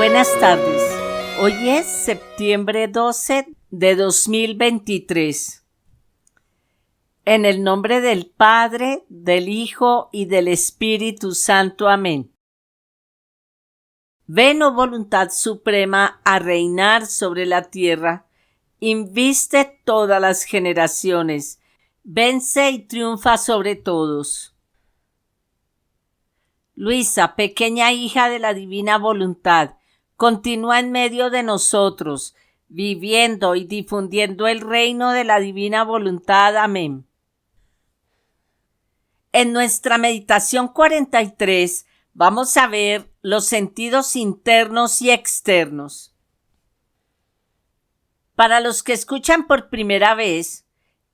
Buenas tardes. Hoy es septiembre 12 de 2023. En el nombre del Padre, del Hijo y del Espíritu Santo. Amén. Ven, oh voluntad suprema, a reinar sobre la tierra. Inviste todas las generaciones. Vence y triunfa sobre todos. Luisa, pequeña hija de la divina voluntad, continúa en medio de nosotros, viviendo y difundiendo el reino de la divina voluntad. Amén. En nuestra meditación 43 vamos a ver los sentidos internos y externos. Para los que escuchan por primera vez,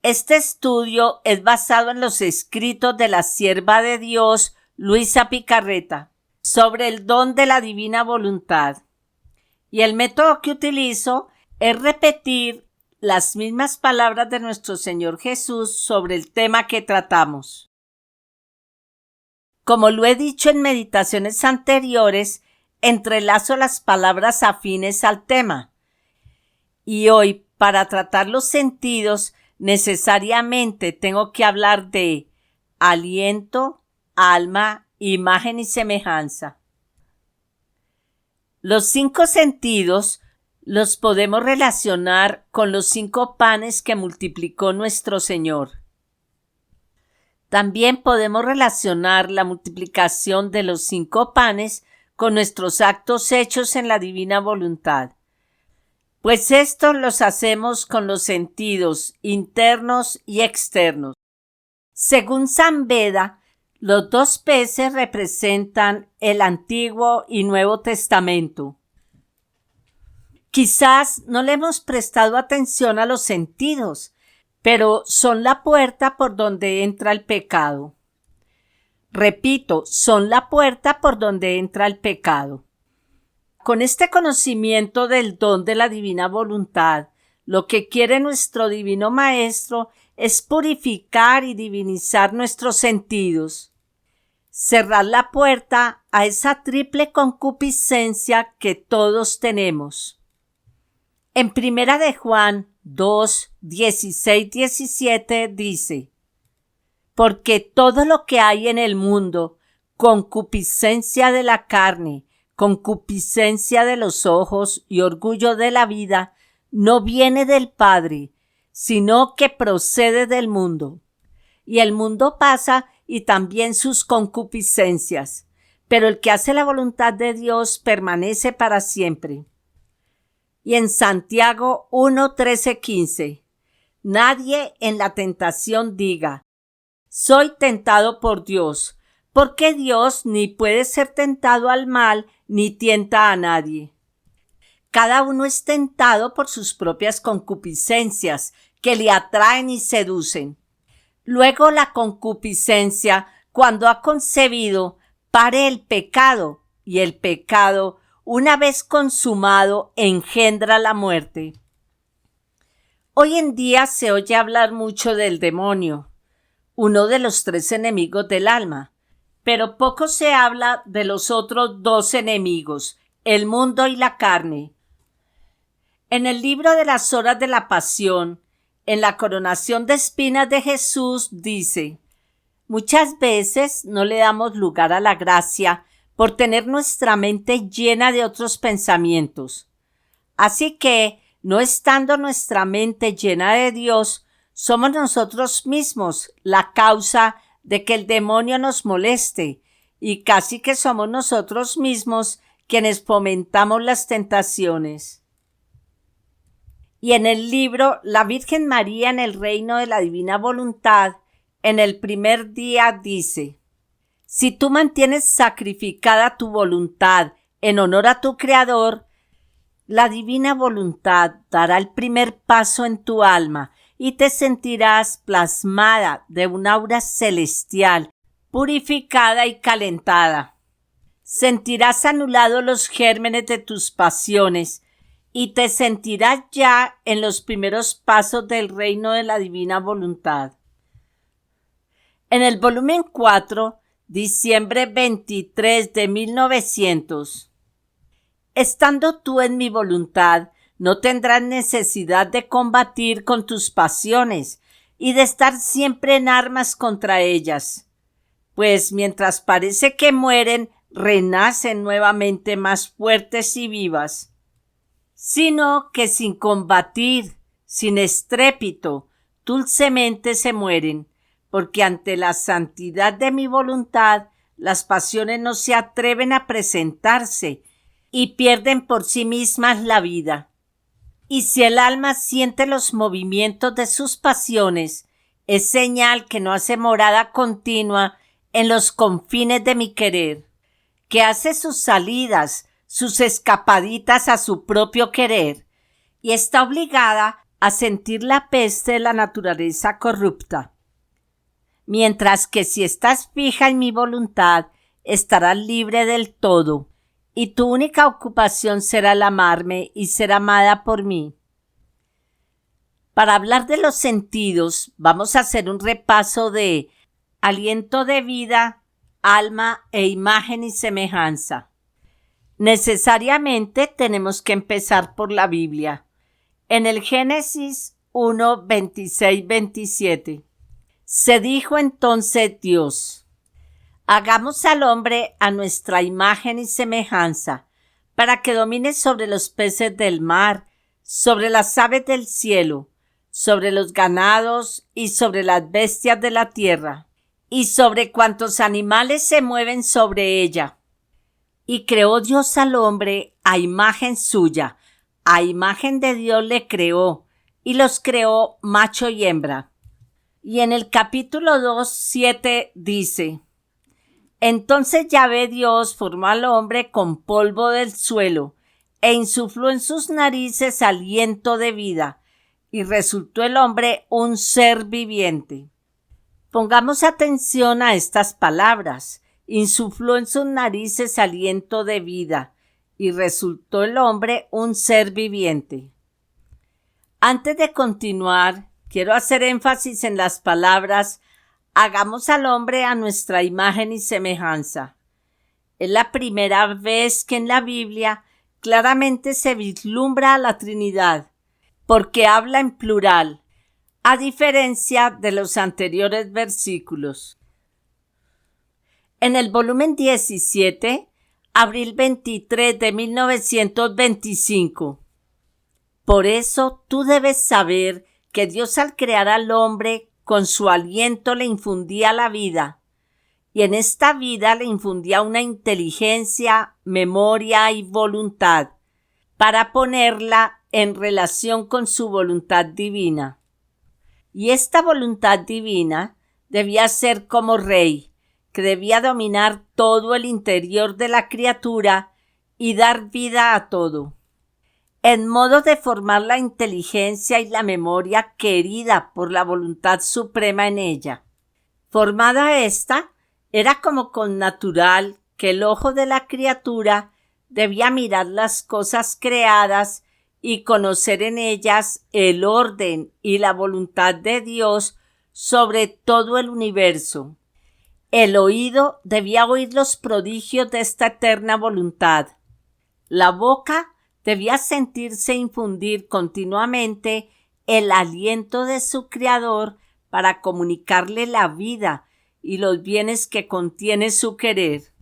este estudio es basado en los escritos de la sierva de Dios, Luisa Picarreta, sobre el don de la divina voluntad. Y el método que utilizo es repetir las mismas palabras de nuestro Señor Jesús sobre el tema que tratamos. Como lo he dicho en meditaciones anteriores, entrelazo las palabras afines al tema. Y hoy, para tratar los sentidos, necesariamente tengo que hablar de aliento, alma, imagen y semejanza. Los 5 sentidos los podemos relacionar con los 5 panes que multiplicó nuestro Señor. También podemos relacionar la multiplicación de los 5 panes con nuestros actos hechos en la divina voluntad. Pues estos los hacemos con los sentidos internos y externos. Según San Beda, los 2 peces representan el Antiguo y Nuevo Testamento. Quizás no le hemos prestado atención a los sentidos, pero son la puerta por donde entra el pecado. Repito, son la puerta por donde entra el pecado. Con este conocimiento del don de la divina voluntad, lo que quiere nuestro divino Maestro es purificar y divinizar nuestros sentidos, cerrar la puerta a esa triple concupiscencia que todos tenemos. En Primera de Juan 2, 16, 17 dice: porque todo lo que hay en el mundo, concupiscencia de la carne, concupiscencia de los ojos y orgullo de la vida, no viene del Padre, sino que procede del mundo. Y el mundo pasa y también sus concupiscencias, pero el que hace la voluntad de Dios permanece para siempre. Y en Santiago 1, 13, 15, nadie en la tentación diga: soy tentado por Dios, porque Dios ni puede ser tentado al mal, ni tienta a nadie. Cada uno es tentado por sus propias concupiscencias, que le atraen y seducen. Luego la concupiscencia, cuando ha concebido, pare el pecado, y el pecado, una vez consumado, engendra la muerte. Hoy en día se oye hablar mucho del demonio, uno de los 3 enemigos del alma, pero poco se habla de los otros 2 enemigos, el mundo y la carne. En el libro de las horas de la pasión, en la coronación de espinas de Jesús, dice: muchas veces no le damos lugar a la gracia por tener nuestra mente llena de otros pensamientos. Así que, no estando nuestra mente llena de Dios, somos nosotros mismos la causa de que el demonio nos moleste, y casi que somos nosotros mismos quienes fomentamos las tentaciones. Y en el libro La Virgen María en el reino de la divina voluntad, en el primer día dice: si tú mantienes sacrificada tu voluntad en honor a tu Creador, la divina voluntad dará el primer paso en tu alma y te sentirás plasmada de un aura celestial, purificada y calentada. Sentirás anulados los gérmenes de tus pasiones y te sentirás ya en los primeros pasos del reino de la divina voluntad. En el volumen 4, diciembre 23 de 1900, Estando tú en mi voluntad, no tendrás necesidad de combatir con tus pasiones y de estar siempre en armas contra ellas, pues mientras parece que mueren, renacen nuevamente más fuertes y vivas, sino que sin combatir, sin estrépito, dulcemente se mueren, porque ante la santidad de mi voluntad las pasiones no se atreven a presentarse y pierden por sí mismas la vida. Y si el alma siente los movimientos de sus pasiones, es señal que no hace morada continua en los confines de mi querer, que hace sus salidas, sus escapaditas a su propio querer, y está obligada a sentir la peste de la naturaleza corrupta. Mientras que si estás fija en mi voluntad, estarás libre del todo, y tu única ocupación será el amarme y ser amada por mí. Para hablar de los sentidos, vamos a hacer un repaso de aliento de vida, alma e imagen y semejanza. Necesariamente tenemos que empezar por la Biblia. En el Génesis 1, 26, 27. Se dijo entonces Dios: hagamos al hombre a nuestra imagen y semejanza, para que domine sobre los peces del mar, sobre las aves del cielo, sobre los ganados y sobre las bestias de la tierra, y sobre cuantos animales se mueven sobre ella. Y creó Dios al hombre a imagen suya, a imagen de Dios le creó, y los creó macho y hembra. Y en el capítulo 2, 7 dice: entonces Yahvé Dios formó al hombre con polvo del suelo, e insufló en sus narices aliento de vida, y resultó el hombre un ser viviente. Pongamos atención a estas palabras. Insufló en sus narices aliento de vida, y resultó el hombre un ser viviente. Antes de continuar, quiero hacer énfasis en las palabras hagamos al hombre a nuestra imagen y semejanza. Es la primera vez que en la Biblia claramente se vislumbra a la Trinidad, porque habla en plural, a diferencia de los anteriores versículos. En el volumen 17, abril 23 de 1925. Por eso tú debes saber que Dios al crear al hombre con su aliento le infundía la vida, y en esta vida le infundía una inteligencia, memoria y voluntad, para ponerla en relación con su voluntad divina. Y esta voluntad divina debía ser como rey, que debía dominar todo el interior de la criatura y dar vida a todo, en modo de formar la inteligencia y la memoria querida por la voluntad suprema en ella. Formada ésta, era como connatural que el ojo de la criatura debía mirar las cosas creadas y conocer en ellas el orden y la voluntad de Dios sobre todo el universo. El oído debía oír los prodigios de esta eterna voluntad. La boca debía sentirse infundir continuamente el aliento de su Creador para comunicarle la vida y los bienes que contiene su querer.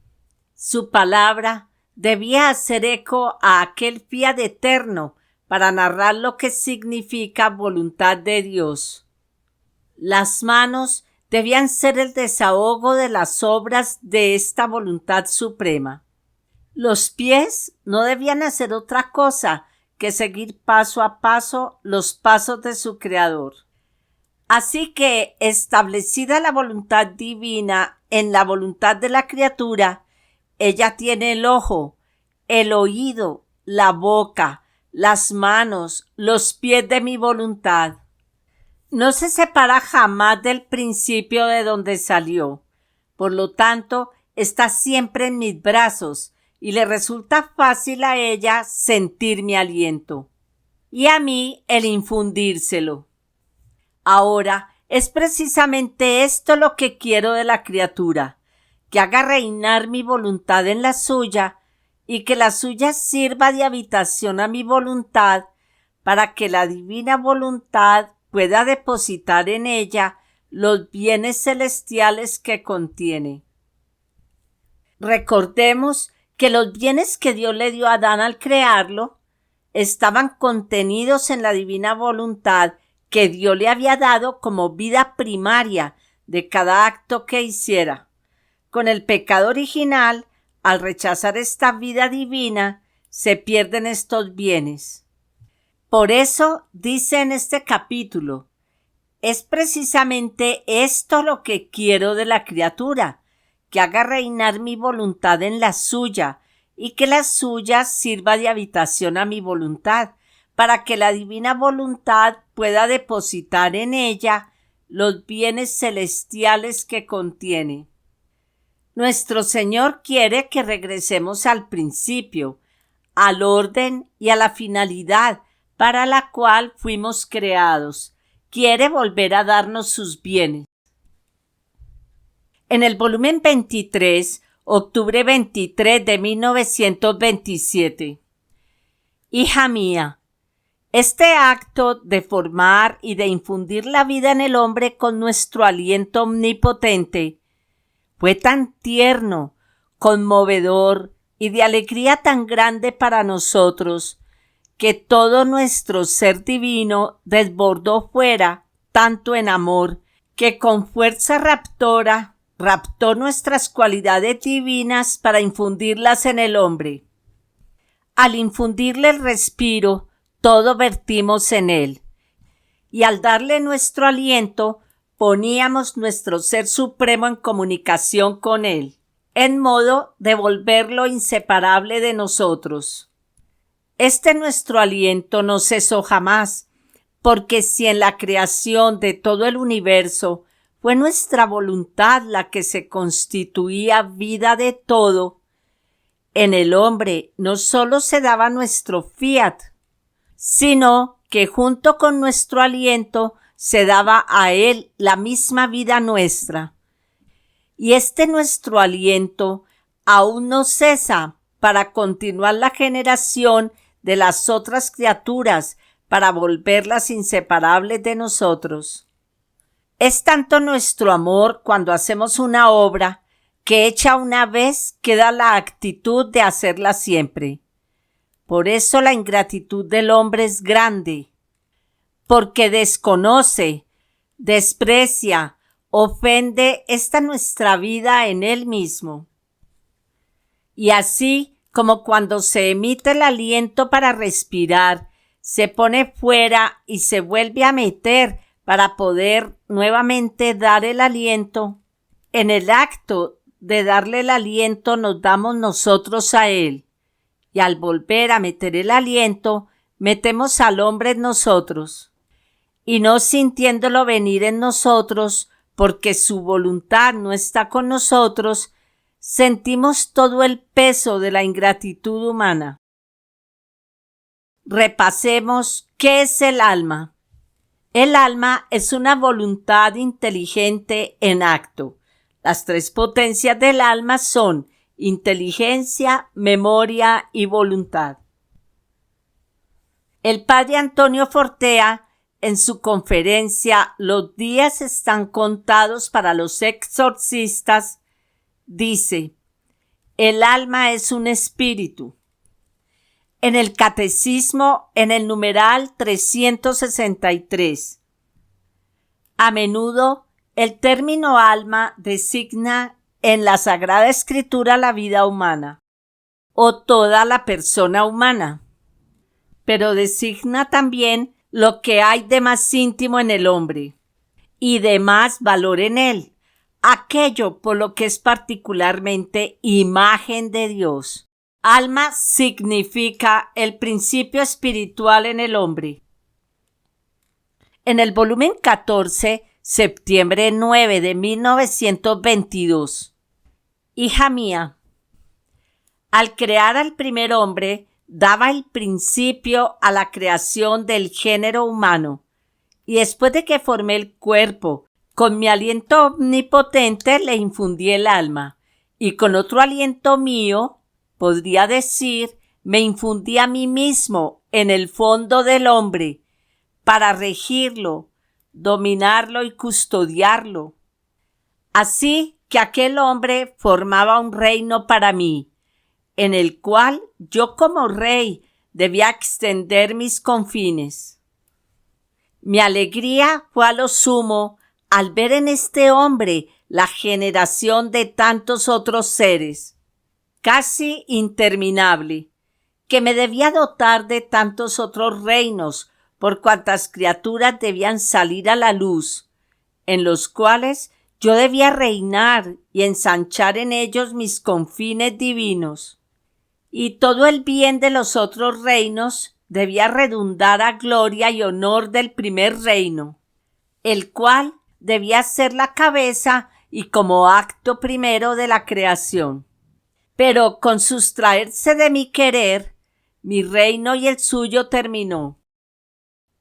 Su palabra debía hacer eco a aquel fiat eterno para narrar lo que significa voluntad de Dios. Las manos debían ser el desahogo de las obras de esta voluntad suprema. Los pies no debían hacer otra cosa que seguir paso a paso los pasos de su Creador. Así que, establecida la voluntad divina en la voluntad de la criatura, ella tiene el ojo, el oído, la boca, las manos, los pies de mi voluntad. No se separa jamás del principio de donde salió. Por lo tanto, está siempre en mis brazos y le resulta fácil a ella sentir mi aliento y a mí el infundírselo. Ahora, es precisamente esto lo que quiero de la criatura, que haga reinar mi voluntad en la suya y que la suya sirva de habitación a mi voluntad, para que la divina voluntad pueda depositar en ella los bienes celestiales que contiene. Recordemos que los bienes que Dios le dio a Adán al crearlo estaban contenidos en la divina voluntad que Dios le había dado como vida primaria de cada acto que hiciera. Con el pecado original, al rechazar esta vida divina, se pierden estos bienes. Por eso dice en este capítulo, es precisamente esto lo que quiero de la criatura, que haga reinar mi voluntad en la suya y que la suya sirva de habitación a mi voluntad, para que la divina voluntad pueda depositar en ella los bienes celestiales que contiene. Nuestro Señor quiere que regresemos al principio, al orden y a la finalidad para la cual fuimos creados. Quiere volver a darnos sus bienes. En el volumen 23, octubre 23 de 1927. Hija mía, este acto de formar y de infundir la vida en el hombre con nuestro aliento omnipotente fue tan tierno, conmovedor y de alegría tan grande para nosotros, que todo nuestro ser divino desbordó fuera tanto en amor, que con fuerza raptora raptó nuestras cualidades divinas para infundirlas en el hombre. Al infundirle el respiro, todo vertimos en él, y al darle nuestro aliento, poníamos nuestro ser supremo en comunicación con él, en modo de volverlo inseparable de nosotros. Este nuestro aliento no cesó jamás, porque si en la creación de todo el universo fue nuestra voluntad la que se constituía vida de todo, en el hombre no solo se daba nuestro fiat, sino que junto con nuestro aliento se daba a él la misma vida nuestra. Y este nuestro aliento aún no cesa para continuar la generación de las otras criaturas, para volverlas inseparables de nosotros. Es tanto nuestro amor cuando hacemos una obra, que hecha una vez queda la actitud de hacerla siempre. Por eso la ingratitud del hombre es grande, porque desconoce, desprecia, ofende esta nuestra vida en él mismo. Y así como cuando se emite el aliento para respirar, se pone fuera y se vuelve a meter para poder nuevamente dar el aliento, en el acto de darle el aliento nos damos nosotros a él, y al volver a meter el aliento, metemos al hombre en nosotros, y no sintiéndolo venir en nosotros, porque su voluntad no está con nosotros, sentimos todo el peso de la ingratitud humana. Repasemos qué es el alma. El alma es una voluntad inteligente en acto. Las tres potencias del alma son inteligencia, memoria y voluntad. El padre Antonio Fortea, en su conferencia Los días están contados para los exorcistas, dice: el alma es un espíritu. En el Catecismo, en el numeral 363. A menudo, el término alma designa en la Sagrada Escritura la vida humana, o toda la persona humana, pero designa también lo que hay de más íntimo en el hombre, y de más valor en él, aquello por lo que es particularmente imagen de Dios. Alma significa el principio espiritual en el hombre. En el volumen 14, septiembre 9 de 1922. Hija mía, al crear al primer hombre, daba el principio a la creación del género humano, y después de que formé el cuerpo, con mi aliento omnipotente le infundí el alma, y con otro aliento mío podría decir, me infundí a mí mismo en el fondo del hombre para regirlo, dominarlo y custodiarlo. Así que aquel hombre formaba un reino para mí, en el cual yo como rey debía extender mis confines. Mi alegría fue a lo sumo al ver en este hombre la generación de tantos otros seres, casi interminable, que me debía dotar de tantos otros reinos por cuantas criaturas debían salir a la luz, en los cuales yo debía reinar y ensanchar en ellos mis confines divinos. Y todo el bien de los otros reinos debía redundar a gloria y honor del primer reino, el cual debía ser la cabeza y como acto primero de la creación. Pero con sustraerse de mi querer, mi reino y el suyo terminó.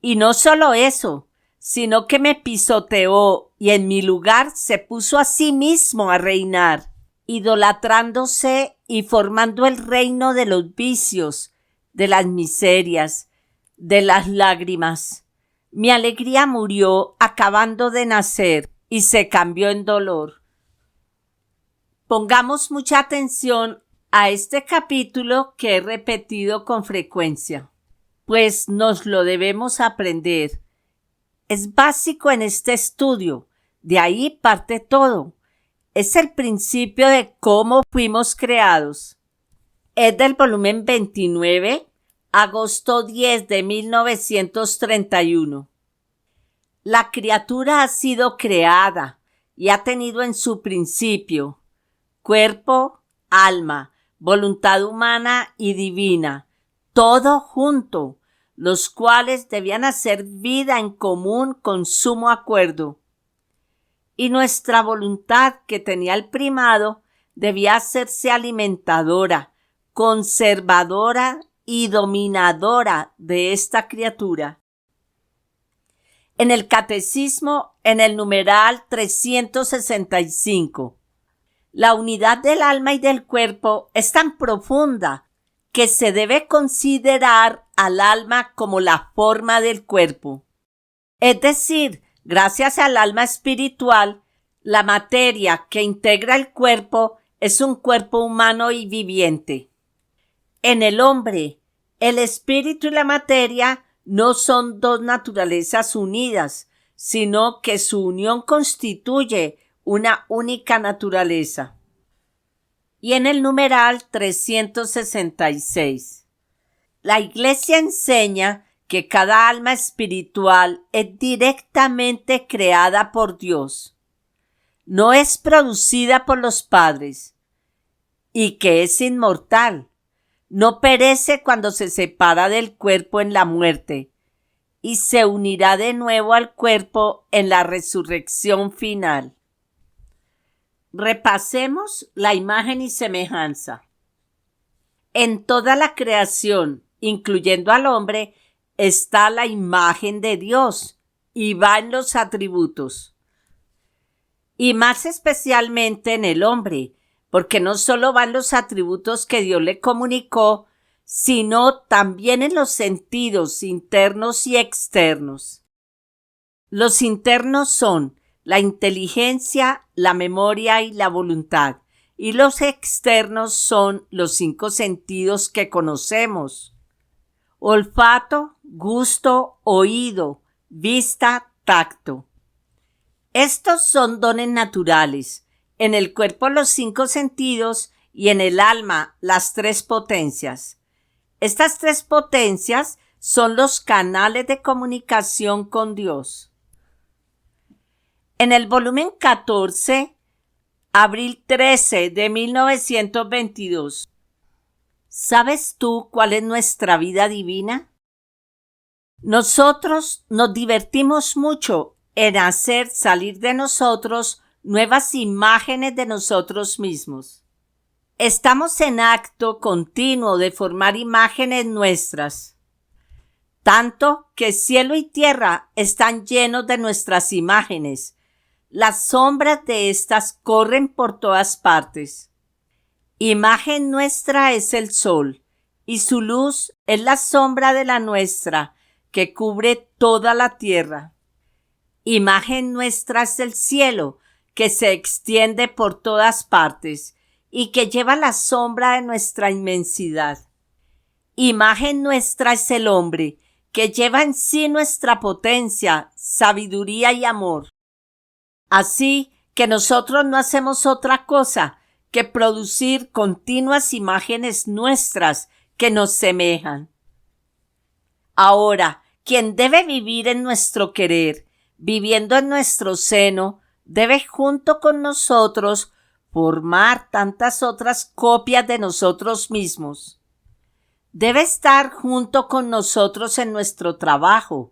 Y no solo eso, sino que me pisoteó y en mi lugar se puso a sí mismo a reinar, idolatrándose y formando el reino de los vicios, de las miserias, de las lágrimas. Mi alegría murió acabando de nacer y se cambió en dolor. Pongamos mucha atención a este capítulo que he repetido con frecuencia, pues nos lo debemos aprender. Es básico en este estudio, de ahí parte todo. Es el principio de cómo fuimos creados. Es del volumen 29, agosto 10 de 1931. La criatura ha sido creada y ha tenido en su principio cuerpo, alma, voluntad humana y divina, todo junto, los cuales debían hacer vida en común con sumo acuerdo. Y nuestra voluntad, que tenía el primado, debía hacerse alimentadora, conservadora y dominadora de esta criatura. En el Catecismo, en el numeral 365, la unidad del alma y del cuerpo es tan profunda que se debe considerar al alma como la forma del cuerpo. Es decir, gracias al alma espiritual, la materia que integra el cuerpo es un cuerpo humano y viviente. En el hombre, el espíritu y la materia no son dos naturalezas unidas, sino que su unión constituye una única naturaleza. Y en el numeral 366, la Iglesia enseña que cada alma espiritual es directamente creada por Dios, no es producida por los padres, y que es inmortal, no perece cuando se separa del cuerpo en la muerte, y se unirá de nuevo al cuerpo en la resurrección final. Repasemos la imagen y semejanza. En toda la creación, incluyendo al hombre, está la imagen de Dios y va en los atributos. Y más especialmente en el hombre, porque no solo van los atributos que Dios le comunicó, sino también en los sentidos internos y externos. Los internos son la inteligencia, la memoria y la voluntad, y los externos son los 5 sentidos que conocemos: olfato, gusto, oído, vista, tacto. Estos son dones naturales. En el cuerpo los 5 sentidos y en el alma las 3 potencias. Estas 3 potencias son los canales de comunicación con Dios. En el volumen 14, abril 13 de 1922. ¿Sabes tú cuál es nuestra vida divina? Nosotros nos divertimos mucho en hacer salir de nosotros nuevas imágenes de nosotros mismos. Estamos en acto continuo de formar imágenes nuestras, tanto que cielo y tierra están llenos de nuestras imágenes. Las sombras de estas corren por todas partes. Imagen nuestra es el sol, y su luz es la sombra de la nuestra, que cubre toda la tierra. Imagen nuestra es el cielo, que se extiende por todas partes, y que lleva la sombra de nuestra inmensidad. Imagen nuestra es el hombre, que lleva en sí nuestra potencia, sabiduría y amor. Así que nosotros no hacemos otra cosa que producir continuas imágenes nuestras que nos semejan. Ahora, quien debe vivir en nuestro querer, viviendo en nuestro seno, debe junto con nosotros formar tantas otras copias de nosotros mismos. Debe estar junto con nosotros en nuestro trabajo.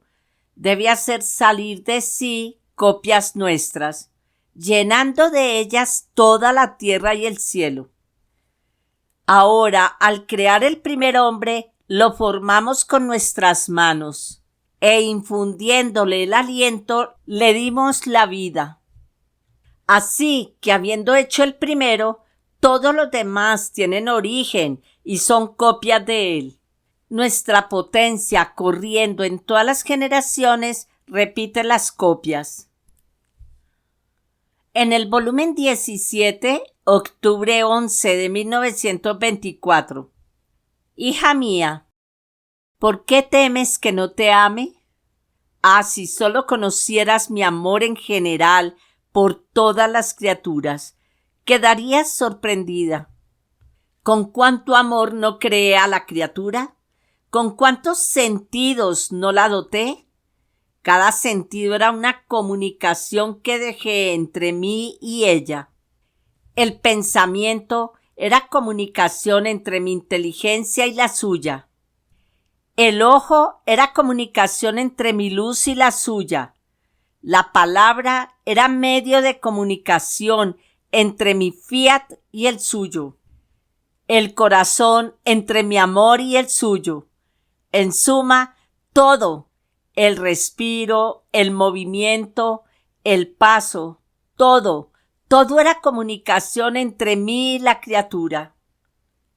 Debe hacer salir de sí copias nuestras, llenando de ellas toda la tierra y el cielo. Ahora, al crear el primer hombre, lo formamos con nuestras manos, e infundiéndole el aliento, le dimos la vida. Así que, habiendo hecho el primero, todos los demás tienen origen y son copias de él. Nuestra potencia, corriendo en todas las generaciones, repite las copias. En el volumen 17, octubre 11 de 1924. Hija mía, ¿por qué temes que no te ame? Ah, si solo conocieras mi amor en general por todas las criaturas, quedarías sorprendida. ¿Con cuánto amor no creé a la criatura? ¿Con cuántos sentidos no la doté? Cada sentido era una comunicación que dejé entre mí y ella. El pensamiento era comunicación entre mi inteligencia y la suya. El ojo era comunicación entre mi luz y la suya. La palabra era medio de comunicación entre mi fiat y el suyo. El corazón entre mi amor y el suyo. En suma, todo, el respiro, el movimiento, el paso, todo era comunicación entre mí y la criatura.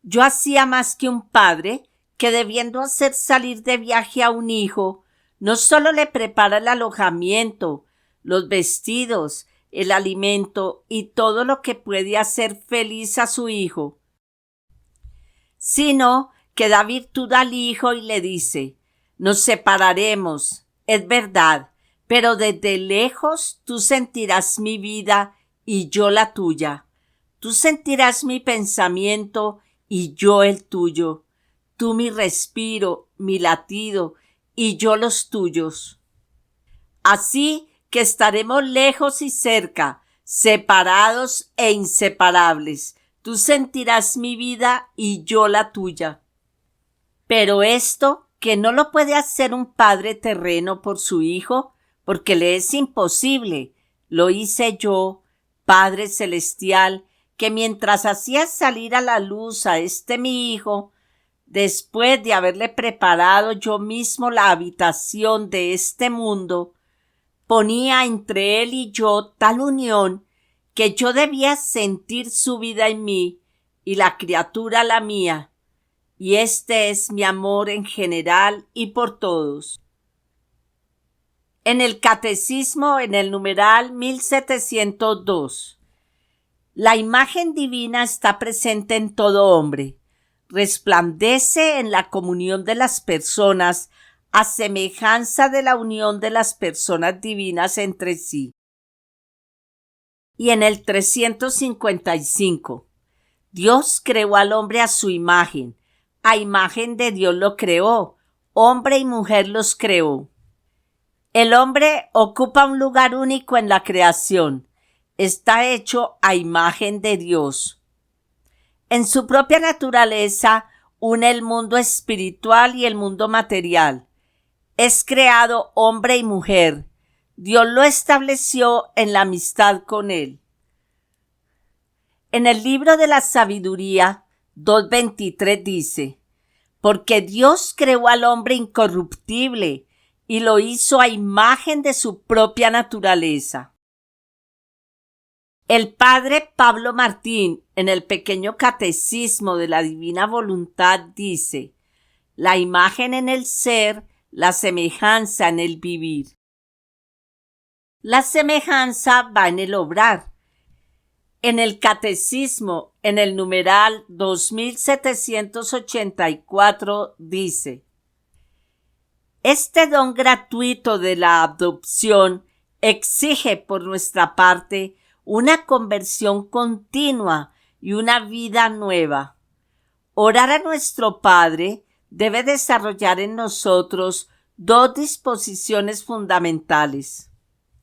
Yo hacía más que un padre que, debiendo hacer salir de viaje a un hijo, no solo le prepara el alojamiento, los vestidos, el alimento y todo lo que puede hacer feliz a su hijo, sino que da virtud al hijo y le dice: nos separaremos, es verdad, pero desde lejos tú sentirás mi vida y yo la tuya. Tú sentirás mi pensamiento y yo el tuyo. Tú mi respiro, mi latido y yo los tuyos. Así que estaremos lejos y cerca, separados e inseparables. Tú sentirás mi vida y yo la tuya. Pero esto, que no lo puede hacer un padre terreno por su hijo, porque le es imposible, lo hice yo, Padre Celestial, que mientras hacía salir a la luz a mi hijo, después de haberle preparado yo mismo la habitación de este mundo, ponía entre él y yo tal unión que yo debía sentir su vida en mí y la criatura la mía, y este es mi amor en general y por todos. En el Catecismo, en el numeral 1702, la imagen divina está presente en todo hombre, resplandece en la comunión de las personas a semejanza de la unión de las personas divinas entre sí. Y en el 355, Dios creó al hombre a su imagen, a imagen de Dios lo creó, hombre y mujer los creó. El hombre ocupa un lugar único en la creación. Está hecho a imagen de Dios. En su propia naturaleza une el mundo espiritual y el mundo material. Es creado hombre y mujer. Dios lo estableció en la amistad con él. En el libro de la Sabiduría 2:23 dice: porque Dios creó al hombre incorruptible y lo hizo a imagen de su propia naturaleza. El padre Pablo Martín, en el pequeño catecismo de la divina voluntad, dice: la imagen en el ser, la semejanza en el vivir. La semejanza va en el obrar. En el catecismo, en el numeral 2784, dice: este don gratuito de la adopción exige por nuestra parte una conversión continua y una vida nueva. Orar a nuestro Padre debe desarrollar en nosotros dos disposiciones fundamentales: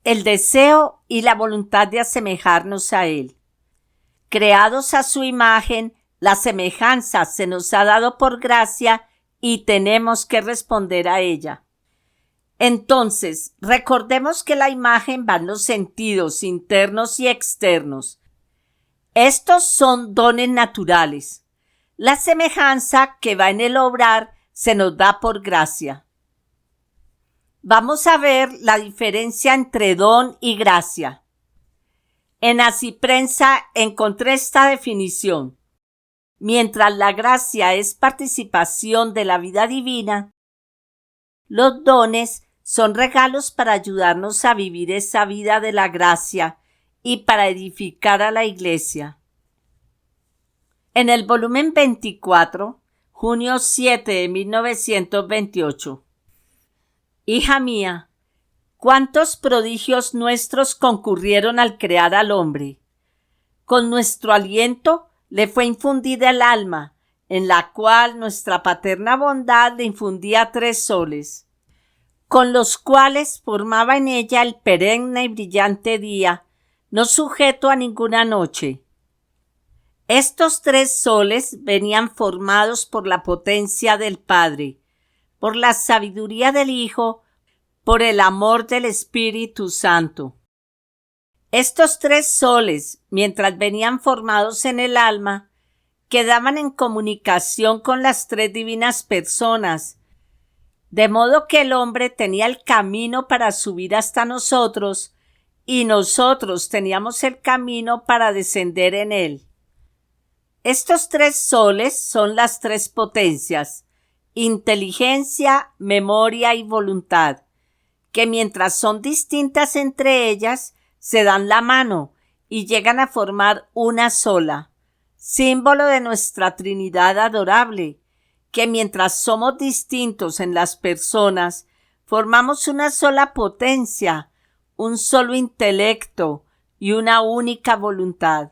el deseo y la voluntad de asemejarnos a Él. Creados a su imagen, la semejanza se nos ha dado por gracia y tenemos que responder a ella. Entonces, recordemos que la imagen va en los sentidos internos y externos. Estos son dones naturales. La semejanza, que va en el obrar, se nos da por gracia. Vamos a ver la diferencia entre don y gracia. En Así Prensa encontré esta definición: mientras la gracia es participación de la vida divina, los dones son regalos para ayudarnos a vivir esa vida de la gracia y para edificar a la Iglesia. En el volumen 24, junio 7 de 1928. Hija mía, ¿cuántos prodigios nuestros concurrieron al crear al hombre? Con nuestro aliento le fue infundida el alma, en la cual nuestra paterna bondad le infundía 3 soles, con los cuales formaba en ella el perenne y brillante día, no sujeto a ninguna noche. Estos 3 soles venían formados por la potencia del Padre, por la sabiduría del Hijo, por el amor del Espíritu Santo. Estos 3 soles, mientras venían formados en el alma, quedaban en comunicación con las 3 divinas personas, de modo que el hombre tenía el camino para subir hasta nosotros y nosotros teníamos el camino para descender en él. Estos 3 soles son las 3 potencias: inteligencia, memoria y voluntad, que mientras son distintas entre ellas, se dan la mano y llegan a formar una sola, símbolo de nuestra Trinidad adorable, que mientras somos distintos en las personas, formamos una sola potencia, un solo intelecto y una única voluntad.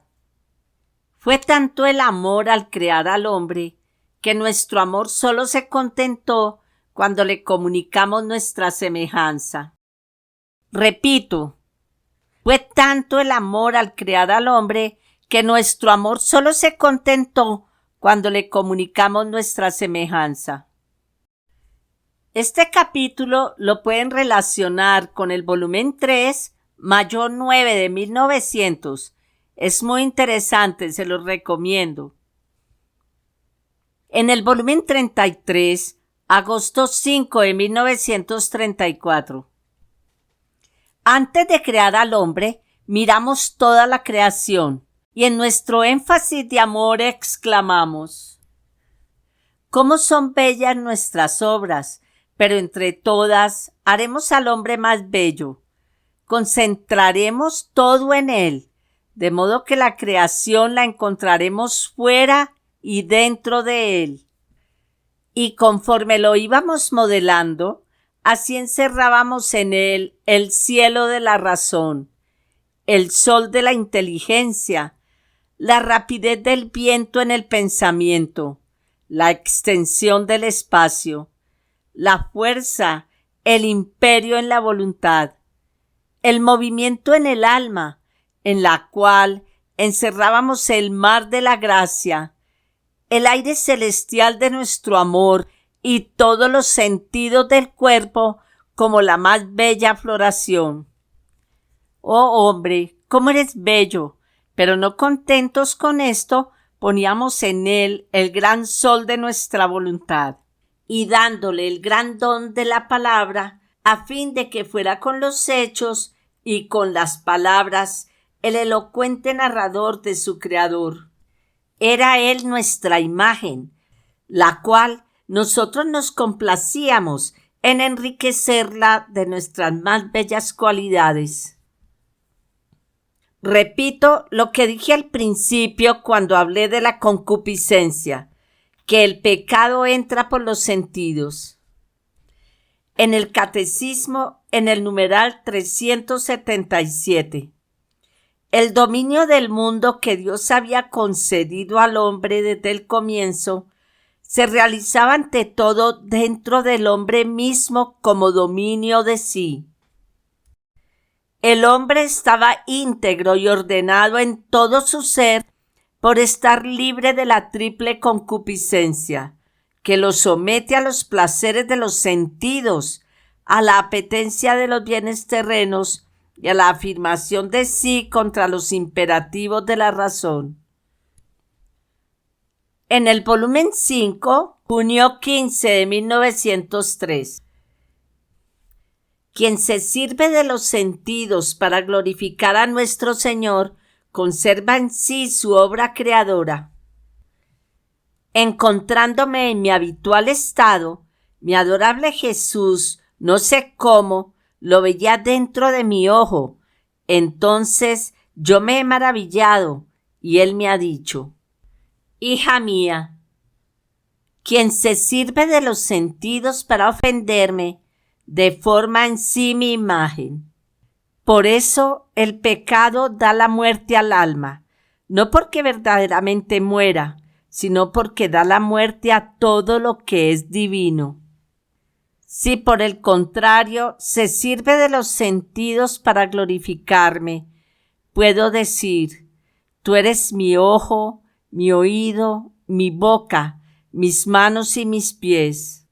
Fue tanto el amor al crear al hombre, que nuestro amor solo se contentó cuando le comunicamos nuestra semejanza. Repito, fue tanto el amor al crear al hombre, que nuestro amor solo se contentó cuando le comunicamos nuestra semejanza. Este capítulo lo pueden relacionar con el volumen 3, mayo 9 de 1900. Es muy interesante, se los recomiendo. En el volumen 33, agosto 5 de 1934. Antes de crear al hombre, miramos toda la creación y en nuestro énfasis de amor exclamamos: «¿Cómo son bellas nuestras obras? Pero entre todas haremos al hombre más bello. Concentraremos todo en él, de modo que la creación la encontraremos fuera y dentro de él». Y conforme lo íbamos modelando, así encerrábamos en él el cielo de la razón, el sol de la inteligencia, la rapidez del viento en el pensamiento, la extensión del espacio, la fuerza, el imperio en la voluntad, el movimiento en el alma, en la cual encerrábamos el mar de la gracia, el aire celestial de nuestro amor y todos los sentidos del cuerpo como la más bella floración. Oh hombre, cómo eres bello. Pero no contentos con esto, poníamos en él el gran sol de nuestra voluntad y dándole el gran don de la palabra, a fin de que fuera con los hechos y con las palabras el elocuente narrador de su Creador. Era Él nuestra imagen, la cual nosotros nos complacíamos en enriquecerla de nuestras más bellas cualidades. Repito lo que dije al principio cuando hablé de la concupiscencia, que el pecado entra por los sentidos. En el Catecismo, en el numeral 377, el dominio del mundo que Dios había concedido al hombre desde el comienzo se realizaba ante todo dentro del hombre mismo como dominio de sí. El hombre estaba íntegro y ordenado en todo su ser por estar libre de la triple concupiscencia, que lo somete a los placeres de los sentidos, a la apetencia de los bienes terrenos y a la afirmación de sí contra los imperativos de la razón. En el volumen 5, junio 15 de 1903, quien se sirve de los sentidos para glorificar a nuestro Señor, conserva en sí su obra creadora. Encontrándome en mi habitual estado, mi adorable Jesús, no sé cómo, lo veía dentro de mi ojo. Entonces yo me he maravillado, y él me ha dicho: hija mía, quien se sirve de los sentidos para ofenderme, deforma en sí mi imagen. Por eso el pecado da la muerte al alma, no porque verdaderamente muera, sino porque da la muerte a todo lo que es divino. Si por el contrario se sirve de los sentidos para glorificarme, puedo decir: tú eres mi ojo, mi oído, mi boca, mis manos y mis pies.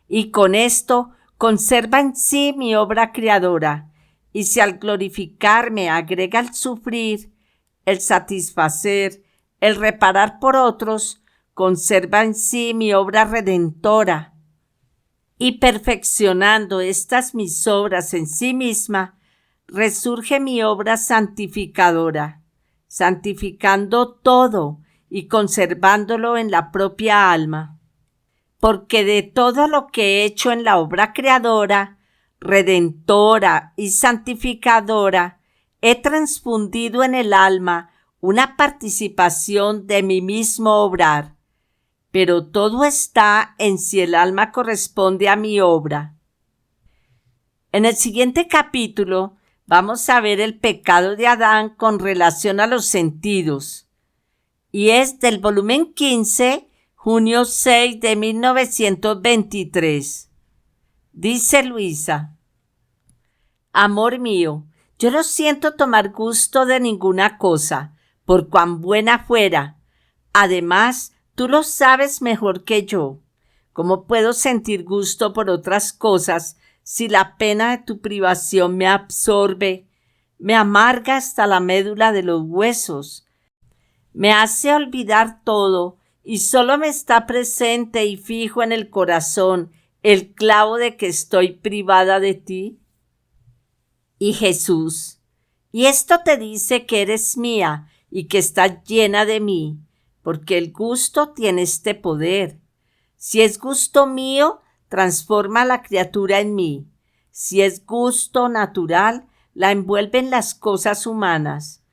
Y con esto conserva en sí mi obra creadora, y si al glorificarme agrega el sufrir, el satisfacer, el reparar por otros, conserva en sí mi obra redentora. Y perfeccionando estas mis obras en sí misma, resurge mi obra santificadora, santificando todo y conservándolo en la propia alma. Porque de todo lo que he hecho en la obra creadora, redentora y santificadora, he transfundido en el alma una participación de mi mismo obrar. Pero todo está en si el alma corresponde a mi obra. En el siguiente capítulo vamos a ver el pecado de Adán con relación a los sentidos, y es del volumen 15, junio 6 de 1923. Dice Luisa: amor mío, yo no siento tomar gusto de ninguna cosa, por cuán buena fuera. Además, tú lo sabes mejor que yo. ¿Cómo puedo sentir gusto por otras cosas si la pena de tu privación me absorbe, me amarga hasta la médula de los huesos, me hace olvidar todo y solo me está presente y fijo en el corazón el clavo de que estoy privada de ti? Y Jesús: y esto te dice que eres mía y que estás llena de mí, porque el gusto tiene este poder. Si es gusto mío, transforma a la criatura en mí. Si es gusto natural, la envuelve en las cosas humanas.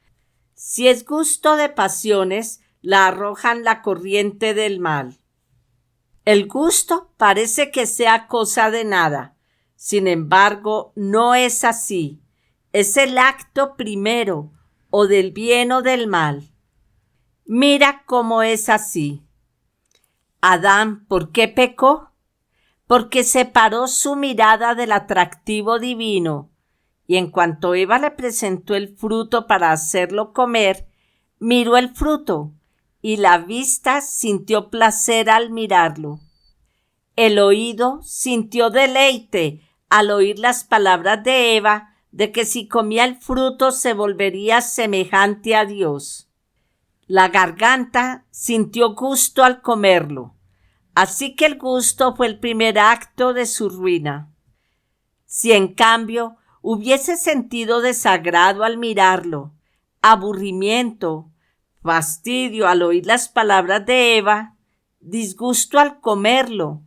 Si es gusto de pasiones, la arroja en la corriente del mal. El gusto parece que sea cosa de nada. Sin embargo, no es así. Es el acto primero, o del bien o del mal. Mira cómo es así. Adán, ¿por qué pecó? Porque separó su mirada del atractivo divino, y en cuanto Eva le presentó el fruto para hacerlo comer, miró el fruto, y la vista sintió placer al mirarlo. El oído sintió deleite al oír las palabras de Eva de que si comía el fruto se volvería semejante a Dios. La garganta sintió gusto al comerlo, así que el gusto fue el primer acto de su ruina. Si en cambio hubiese sentido desagrado al mirarlo, aburrimiento, fastidio al oír las palabras de Eva, disgusto al comerlo.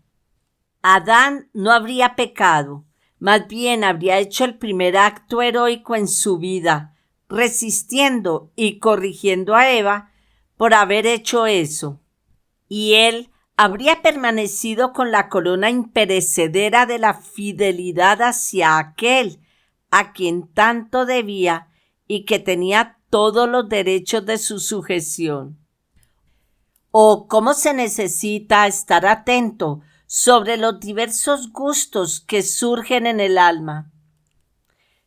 Adán no habría pecado, más bien habría hecho el primer acto heroico en su vida, resistiendo y corrigiendo a Eva por haber hecho eso. Y él habría permanecido con la corona imperecedera de la fidelidad hacia aquel a quien tanto debía y que tenía todos los derechos de su sujeción. Oh, cómo se necesita estar atento sobre los diversos gustos que surgen en el alma.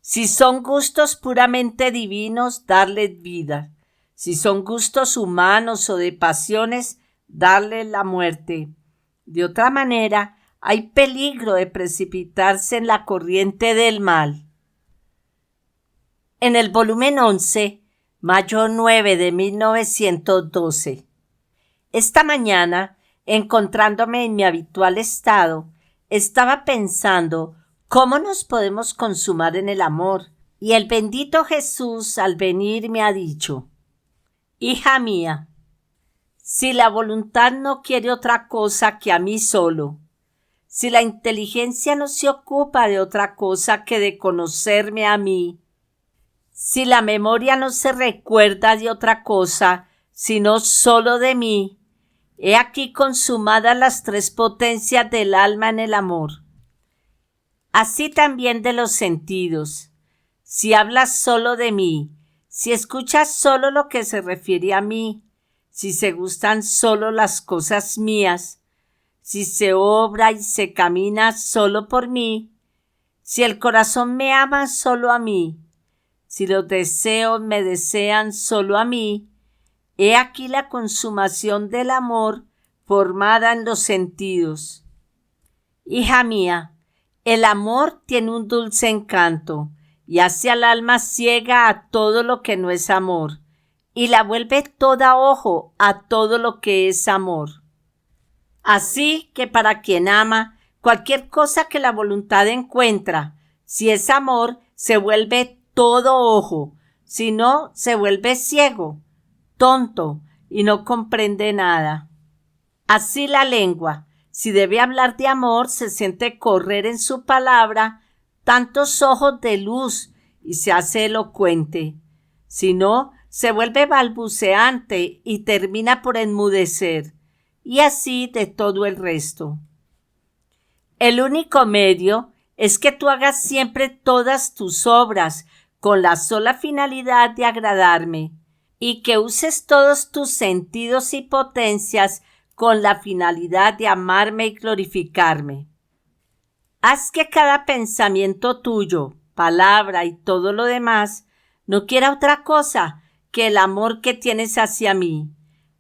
Si son gustos puramente divinos, darles vida. Si son gustos humanos o de pasiones, darles la muerte. De otra manera, hay peligro de precipitarse en la corriente del mal. En el volumen 11, mayo 9 de 1912. Esta mañana, encontrándome en mi habitual estado, estaba pensando cómo nos podemos consumar en el amor, y el bendito Jesús al venir me ha dicho: hija mía, si la voluntad no quiere otra cosa que a mí solo, si la inteligencia no se ocupa de otra cosa que de conocerme a mí, si la memoria no se recuerda de otra cosa sino solo de mí, he aquí consumadas las tres potencias del alma en el amor. Así también de los sentidos. Si hablas solo de mí, si escuchas solo lo que se refiere a mí, si se gustan solo las cosas mías, si se obra y se camina solo por mí, si el corazón me ama solo a mí, si los deseos me desean solo a mí, he aquí la consumación del amor formada en los sentidos. Hija mía, el amor tiene un dulce encanto y hace al alma ciega a todo lo que no es amor, y la vuelve toda ojo a todo lo que es amor. Así que para quien ama, cualquier cosa que la voluntad encuentra, si es amor, se vuelve todo ojo, si no, se vuelve ciego, tonto, y no comprende nada. Así la lengua, si debe hablar de amor, se siente correr en su palabra tantos ojos de luz y se hace elocuente. Si no, se vuelve balbuceante y termina por enmudecer, y así de todo el resto. El único medio es que tú hagas siempre todas tus obras con la sola finalidad de agradarme, y que uses todos tus sentidos y potencias con la finalidad de amarme y glorificarme. Haz que cada pensamiento tuyo, palabra y todo lo demás no quiera otra cosa que el amor que tienes hacia mí.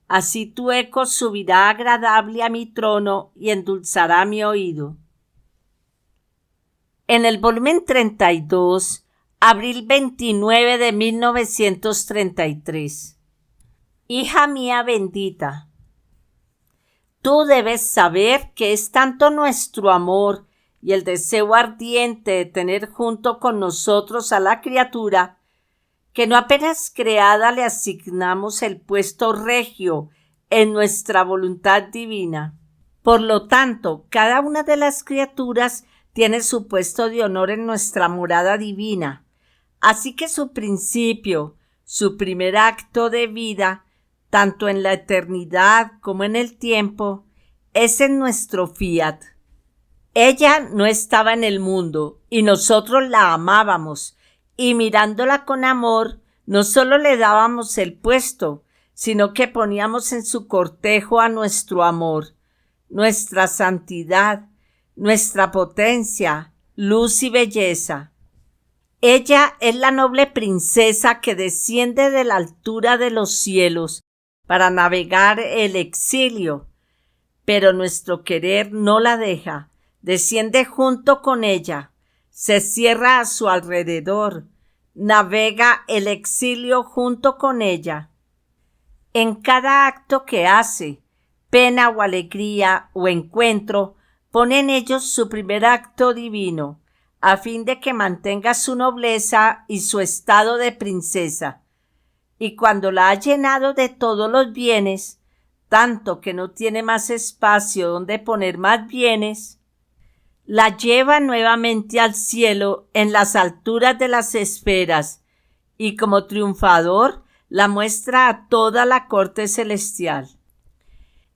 Así tu eco subirá agradable a mi trono y endulzará mi oído. En el volumen 32, abril 29 de 1933. Hija mía bendita, tú debes saber que es tanto nuestro amor y el deseo ardiente de tener junto con nosotros a la criatura, que no apenas creada le asignamos el puesto regio en nuestra voluntad divina. Por lo tanto, cada una de las criaturas tiene su puesto de honor en nuestra morada divina. Así que su principio, su primer acto de vida, tanto en la eternidad como en el tiempo, es en nuestro fiat. Ella no estaba en el mundo y nosotros la amábamos, y mirándola con amor, no solo le dábamos el puesto, sino que poníamos en su cortejo a nuestro amor, nuestra santidad, nuestra potencia, luz y belleza. Ella es la noble princesa que desciende de la altura de los cielos para navegar el exilio, pero nuestro querer no la deja, desciende junto con ella, se cierra a su alrededor, navega el exilio junto con ella. En cada acto que hace, pena o alegría o encuentro, pone en ellos su primer acto divino, a fin de que mantenga su nobleza y su estado de princesa. y cuando la ha llenado de todos los bienes, tanto que no tiene más espacio donde poner más bienes, la lleva nuevamente al cielo en las alturas de las esferas y como triunfador la muestra a toda la corte celestial.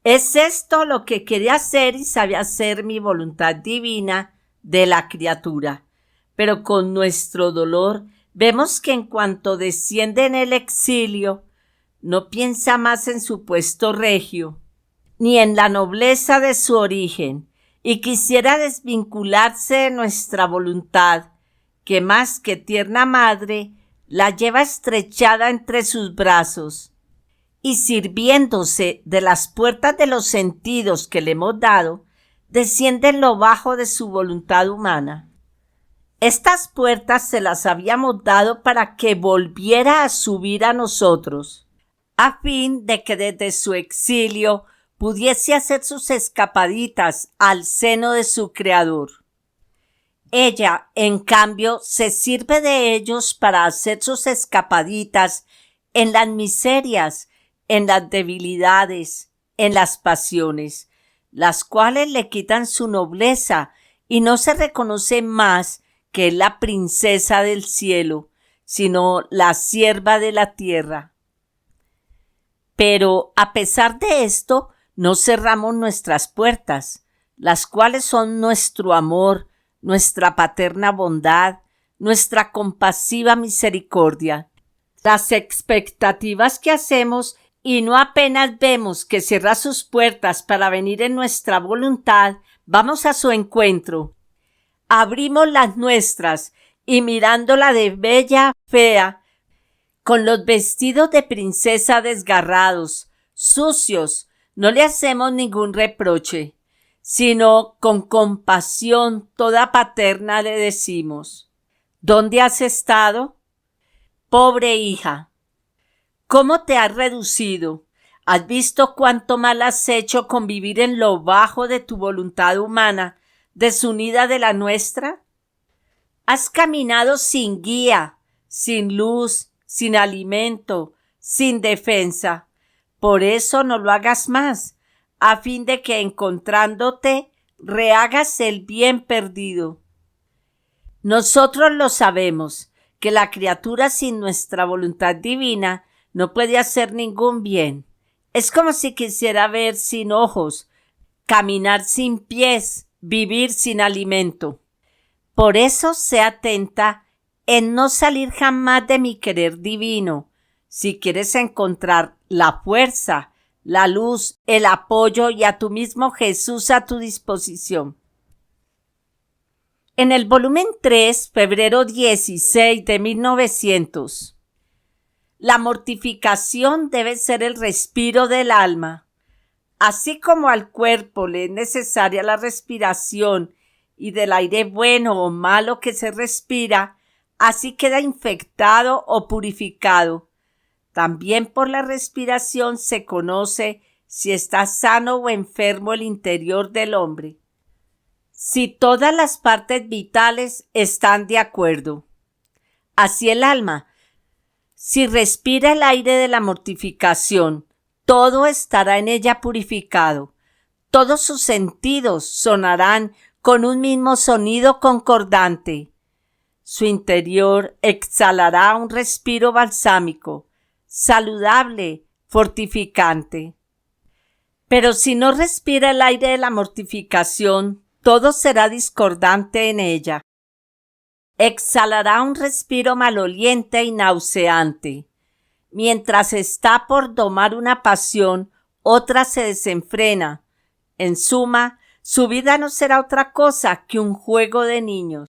Es esto lo que quiere hacer y sabe hacer mi voluntad divina de la criatura. Pero con nuestro dolor vemos que en cuanto desciende en el exilio, no piensa más en su puesto regio, ni en la nobleza de su origen, y quisiera desvincularse de nuestra voluntad, que más que tierna madre, la lleva estrechada entre sus brazos, y sirviéndose de las puertas de los sentidos que le hemos dado, desciende en lo bajo de su voluntad humana. Estas puertas se las habíamos dado para que volviera a subir a nosotros, a fin de que desde su exilio pudiese hacer sus escapaditas al seno de su Creador. Ella, en cambio, se sirve de ellos para hacer sus escapaditas en las miserias, en las debilidades, en las pasiones, las cuales le quitan su nobleza y no se reconoce más que es la princesa del cielo, sino la sierva de la tierra. Pero, a pesar de esto, no cerramos nuestras puertas, las cuales son nuestro amor, nuestra paterna bondad, nuestra compasiva misericordia, las expectativas que hacemos y no apenas vemos que cierra sus puertas para venir en nuestra voluntad, vamos a su encuentro. Abrimos las nuestras y mirándola de bella fea, con los vestidos de princesa desgarrados, sucios, no le hacemos ningún reproche, sino con compasión toda paterna le decimos: ¿dónde has estado? Pobre hija, ¿cómo te has reducido? ¿Has visto cuánto mal has hecho con vivir en lo bajo de tu voluntad humana, desunida de la nuestra? Has caminado sin guía, sin luz, sin alimento, sin defensa. Por eso no lo hagas más, a fin de que encontrándote rehagas el bien perdido. Nosotros lo sabemos, que la criatura sin nuestra voluntad divina no puede hacer ningún bien. Es como si quisiera ver sin ojos, caminar sin pies, vivir sin alimento. Por eso sé atenta en no salir jamás de mi querer divino, si quieres encontrar la fuerza, la luz, el apoyo y a tu mismo Jesús a tu disposición. En el volumen 3, febrero 16 de 1900. La mortificación debe ser el respiro del alma. Así como al cuerpo le es necesaria la respiración y del aire bueno o malo que se respira, así queda infectado o purificado. También por la respiración se conoce si está sano o enfermo el interior del hombre. Si todas las partes vitales están de acuerdo. Así el alma, si respira el aire de la mortificación, todo estará en ella purificado. Todos sus sentidos sonarán con un mismo sonido concordante. Su interior exhalará un respiro balsámico, saludable, fortificante. Pero si no respira el aire de la mortificación, todo será discordante en ella. Exhalará un respiro maloliente y nauseante. Mientras está por domar una pasión, otra se desenfrena. En suma, su vida no será otra cosa que un juego de niños.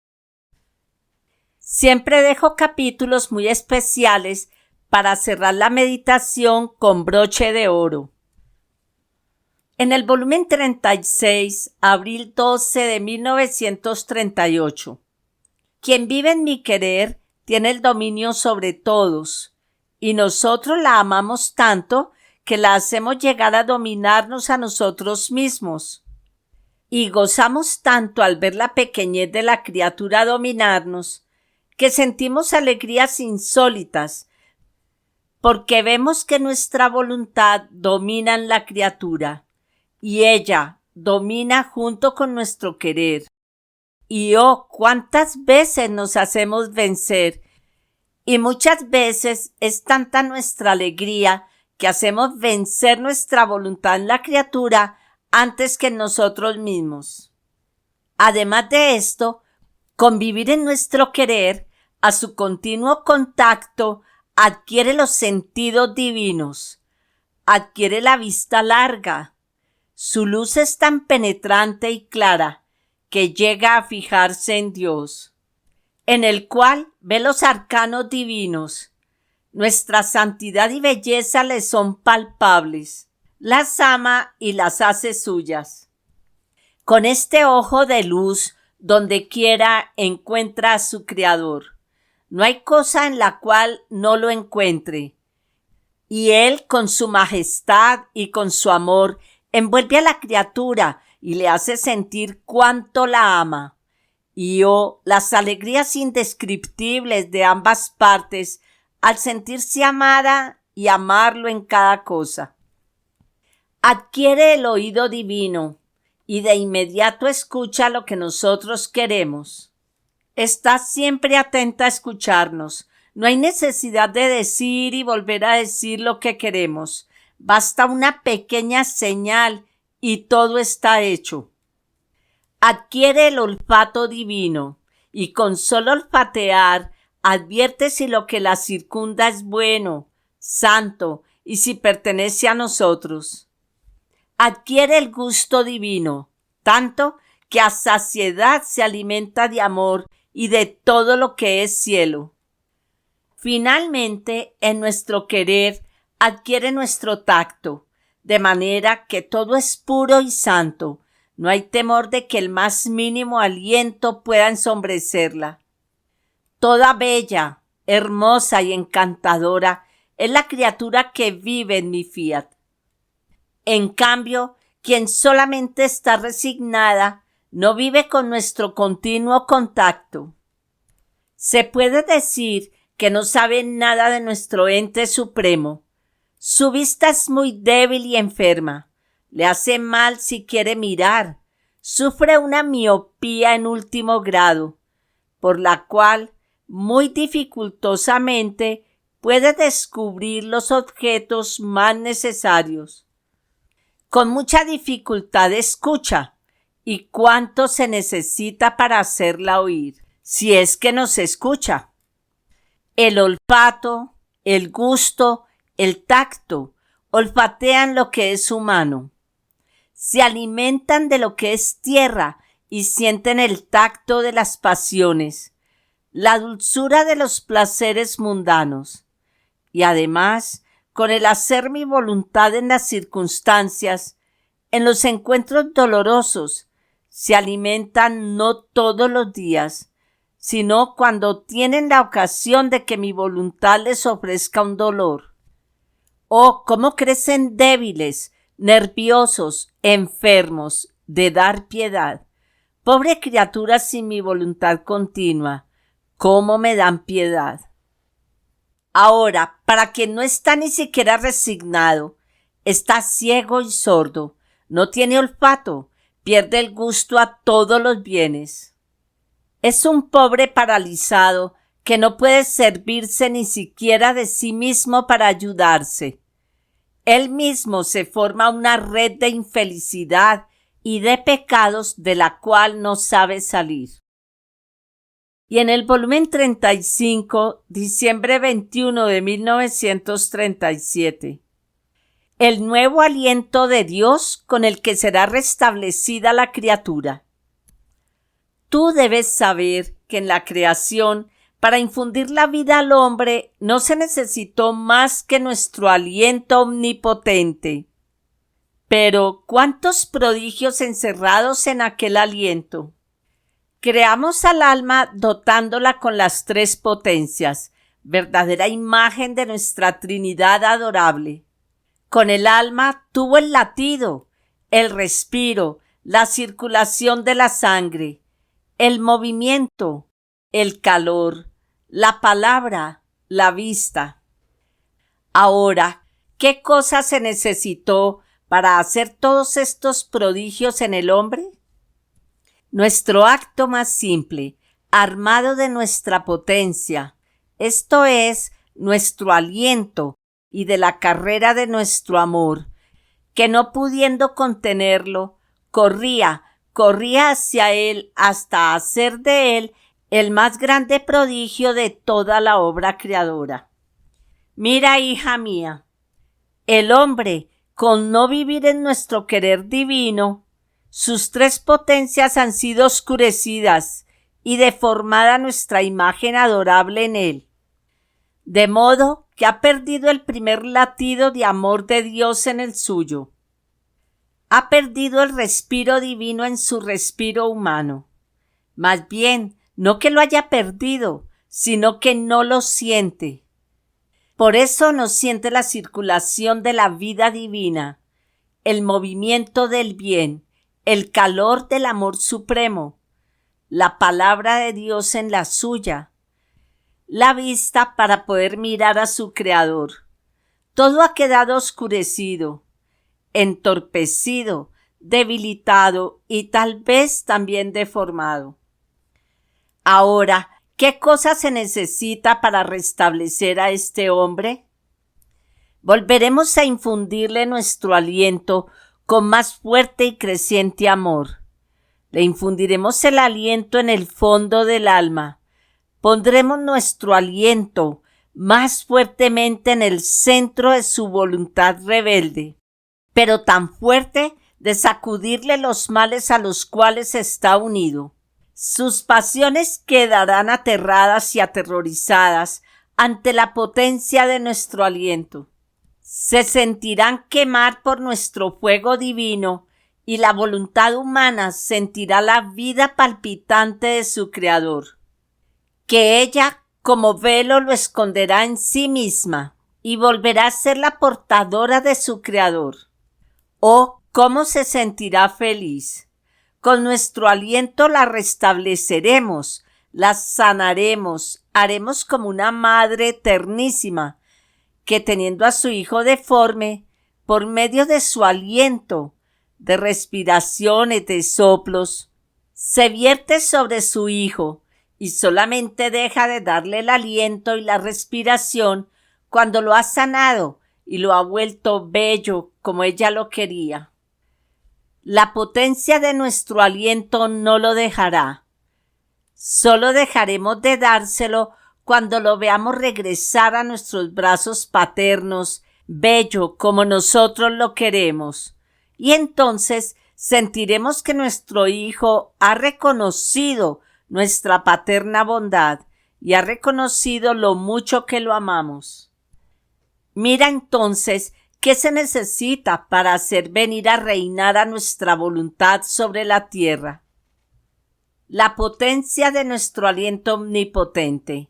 Siempre dejo capítulos muy especiales para cerrar la meditación con broche de oro. En el volumen 36, abril 12 de 1938. Quien vive en mi querer tiene el dominio sobre todos, y nosotros la amamos tanto que la hacemos llegar a dominarnos a nosotros mismos. Y gozamos tanto al ver la pequeñez de la criatura dominarnos, que sentimos alegrías insólitas, porque vemos que nuestra voluntad domina en la criatura, y ella domina junto con nuestro querer. Y oh, cuántas veces nos hacemos vencer, y muchas veces es tanta nuestra alegría que hacemos vencer nuestra voluntad en la criatura antes que en nosotros mismos. Además de esto, convivir en nuestro querer, a su continuo contacto, adquiere los sentidos divinos, adquiere la vista larga. Su luz es tan penetrante y clara que llega a fijarse en Dios, en el cual ve los arcanos divinos. Nuestra santidad y belleza le son palpables, las ama y las hace suyas. Con este ojo de luz, donde quiera encuentra a su Creador. No hay cosa en la cual no lo encuentre. Y Él, con su majestad y con su amor, envuelve a la criatura y le hace sentir cuánto la ama. Y oh, las alegrías indescriptibles de ambas partes al sentirse amada y amarlo en cada cosa. Adquiere el oído divino y de inmediato escucha lo que nosotros queremos. Está siempre atenta a escucharnos. No hay necesidad de decir y volver a decir lo que queremos. Basta una pequeña señal y todo está hecho. Adquiere el olfato divino y con solo olfatear advierte si lo que la circunda es bueno, santo y si pertenece a nosotros. Adquiere el gusto divino, tanto que a saciedad se alimenta de amor y de todo lo que es cielo. Finalmente, en nuestro querer adquiere nuestro tacto, de manera que todo es puro y santo. No hay temor de que el más mínimo aliento pueda ensombrecerla. Toda bella, hermosa y encantadora es la criatura que vive en mi fiat. En cambio, quien solamente está resignada no vive con nuestro continuo contacto. Se puede decir que no sabe nada de nuestro ente supremo. Su vista es muy débil y enferma. Le hace mal si quiere mirar. Sufre una miopía en último grado, por la cual muy dificultosamente puede descubrir los objetos más necesarios. Con mucha dificultad escucha, y cuánto se necesita para hacerla oír, si es que nos escucha. El olfato, el gusto, el tacto, olfatean lo que es humano. Se alimentan de lo que es tierra y sienten el tacto de las pasiones, la dulzura de los placeres mundanos. Y además, con el hacer mi voluntad en las circunstancias, en los encuentros dolorosos, se alimentan no todos los días, sino cuando tienen la ocasión de que mi voluntad les ofrezca un dolor. Oh, cómo crecen débiles, nerviosos, enfermos, de dar piedad. Pobre criatura sin mi voluntad continua, cómo me dan piedad. Ahora, para quien no está ni siquiera resignado, está ciego y sordo, no tiene olfato, pierde el gusto a todos los bienes. Es un pobre paralizado que no puede servirse ni siquiera de sí mismo para ayudarse. Él mismo se forma una red de infelicidad y de pecados de la cual no sabe salir. Y en el volumen 35, diciembre 21 de 1937, el nuevo aliento de Dios con el que será restablecida la criatura. Tú debes saber que en la creación, para infundir la vida al hombre, no se necesitó más que nuestro aliento omnipotente. Pero, ¿cuántos prodigios encerrados en aquel aliento? Creamos al alma dotándola con las tres potencias, verdadera imagen de nuestra Trinidad adorable. Con el alma tuvo el latido, el respiro, la circulación de la sangre, el movimiento, el calor, la palabra, la vista. Ahora, ¿qué cosa se necesitó para hacer todos estos prodigios en el hombre? Nuestro acto más simple, armado de nuestra potencia, esto es, nuestro aliento y de la carrera de nuestro amor, que no pudiendo contenerlo, corría hacia él hasta hacer de él el más grande prodigio de toda la obra creadora. Mira, hija mía, el hombre, con no vivir en nuestro querer divino, sus tres potencias han sido oscurecidas y deformada nuestra imagen adorable en él, de modo que ha perdido el primer latido de amor de Dios en el suyo. Ha perdido el respiro divino en su respiro humano. Más bien, no que lo haya perdido, sino que no lo siente. Por eso no siente la circulación de la vida divina, el movimiento del bien, el calor del amor supremo, la palabra de Dios en la suya, la vista para poder mirar a su Creador. Todo ha quedado oscurecido, entorpecido, debilitado y tal vez también deformado. Ahora, ¿qué cosa se necesita para restablecer a este hombre? Volveremos a infundirle nuestro aliento con más fuerte y creciente amor. Le infundiremos el aliento en el fondo del alma. Pondremos nuestro aliento más fuertemente en el centro de su voluntad rebelde, pero tan fuerte de sacudirle los males a los cuales está unido. Sus pasiones quedarán aterradas y aterrorizadas ante la potencia de nuestro aliento. Se sentirán quemar por nuestro fuego divino y la voluntad humana sentirá la vida palpitante de su Creador, que ella como velo lo esconderá en sí misma y volverá a ser la portadora de su Creador. Oh, cómo se sentirá feliz. Con nuestro aliento la restableceremos, la sanaremos, haremos como una madre ternísima, que teniendo a su hijo deforme, por medio de su aliento, de respiraciones, de soplos, se vierte sobre su hijo y solamente deja de darle el aliento y la respiración cuando lo ha sanado y lo ha vuelto bello como ella lo quería. La potencia de nuestro aliento no lo dejará. Solo dejaremos de dárselo cuando lo veamos regresar a nuestros brazos paternos, bello como nosotros lo queremos. Y entonces sentiremos que nuestro hijo ha reconocido nuestra paterna bondad y ha reconocido lo mucho que lo amamos. Mira entonces ¿qué se necesita para hacer venir a reinar a nuestra voluntad sobre la tierra? La potencia de nuestro aliento omnipotente.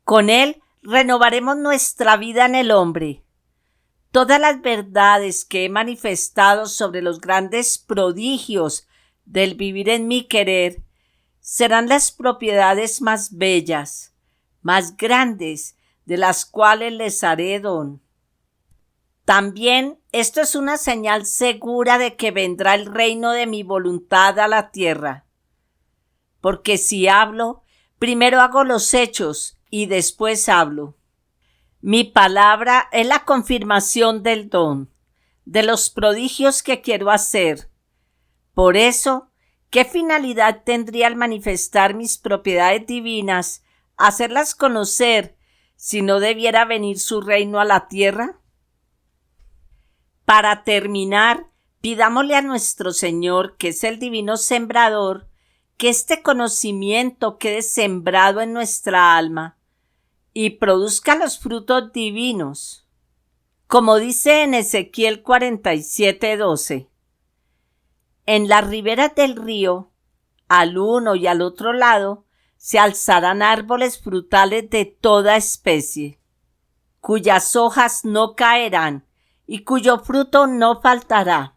Con él renovaremos nuestra vida en el hombre. Todas las verdades que he manifestado sobre los grandes prodigios del vivir en mi querer serán las propiedades más bellas, más grandes, de las cuales les haré don. También esto es una señal segura de que vendrá el reino de mi voluntad a la tierra. Porque si hablo, primero hago los hechos y después hablo. Mi palabra es la confirmación del don, de los prodigios que quiero hacer. Por eso, ¿qué finalidad tendría al manifestar mis propiedades divinas, hacerlas conocer, si no debiera venir su reino a la tierra? Para terminar, pidámosle a nuestro Señor, que es el divino sembrador, que este conocimiento quede sembrado en nuestra alma y produzca los frutos divinos. Como dice en Ezequiel 47:12, en las riberas del río, al uno y al otro lado, se alzarán árboles frutales de toda especie, cuyas hojas no caerán y cuyo fruto no faltará.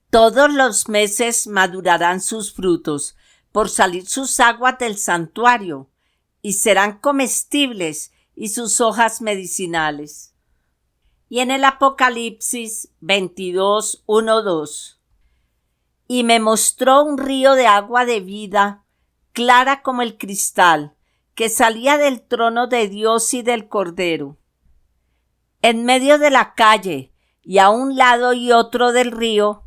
Todos los meses madurarán sus frutos, por salir sus aguas del santuario, y serán comestibles y sus hojas medicinales. Y en el Apocalipsis 22, 1, 2. Y me mostró un río de agua de vida, clara como el cristal, que salía del trono de Dios y del Cordero. En medio de la calle, y a un lado y otro del río,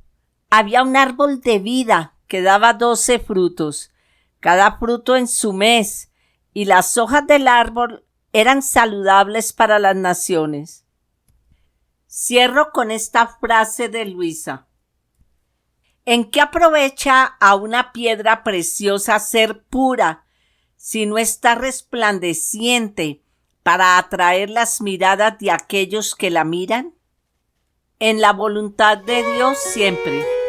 había un árbol de vida que daba 12 frutos, cada fruto en su mes, y las hojas del árbol eran saludables para las naciones. Cierro con esta frase de Luisa. ¿En qué aprovecha a una piedra preciosa ser pura si no está resplandeciente para atraer las miradas de aquellos que la miran? En la voluntad de Dios siempre.